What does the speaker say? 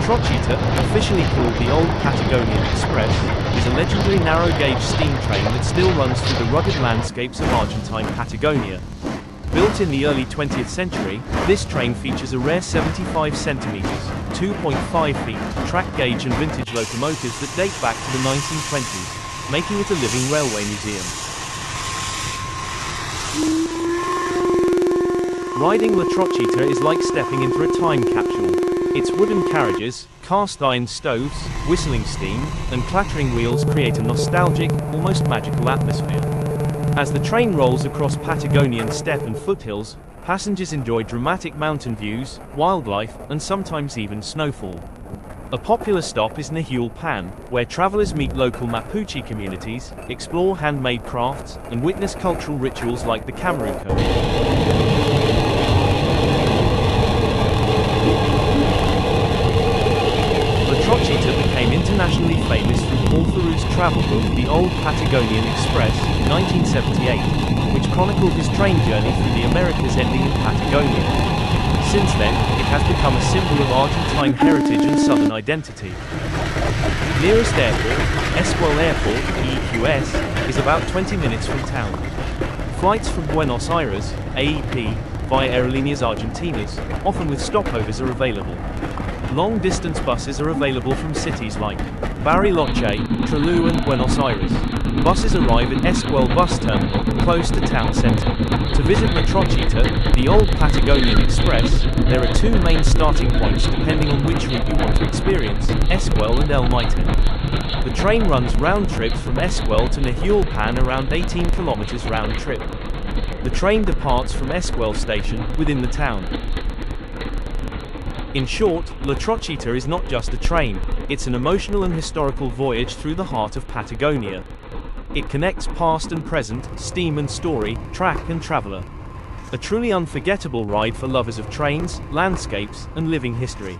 Trochita, officially called the Old Patagonian Express, is a legendary narrow-gauge steam train that still runs through the rugged landscapes of Argentine Patagonia. Built in the early 20th century, this train features a rare 75 centimeters (2.5 feet) track gauge and vintage locomotives that date back to the 1920s, making it a living railway museum. Riding La Trochita is like stepping into a time capsule. Its wooden carriages, cast-iron stoves, whistling steam, and clattering wheels create a nostalgic, almost magical atmosphere. As the train rolls across Patagonian steppe and foothills, passengers enjoy dramatic mountain views, wildlife, and sometimes even snowfall. A popular stop is Nahuel Pan, where travelers meet local Mapuche communities, explore handmade crafts, and witness cultural rituals like the Camaruco. Trochita became internationally famous through Paul Theroux's travel book The Old Patagonian Express, 1978, which chronicled his train journey through the Americas ending in Patagonia. Since then, it has become a symbol of Argentine heritage and southern identity. Nearest airport, Esquel Airport, EQS, is about 20 minutes from town. Flights from Buenos Aires, AEP, via Aerolíneas Argentinas, often with stopovers, are available. Long-distance buses are available from cities like Bariloche, Trelew and Buenos Aires. Buses arrive at Esquel bus terminal, close to town center. To visit La Trochita, the Old Patagonian Express, there are two main starting points depending on which route you want to experience, Esquel and El Maitén. The train runs round trips from Esquel to Nahuel Pan, around 18 kilometers round trip. The train departs from Esquel station, within the town. In short, La Trochita is not just a train, it's an emotional and historical voyage through the heart of Patagonia. It connects past and present, steam and story, track and traveler. A truly unforgettable ride for lovers of trains, landscapes, and living history.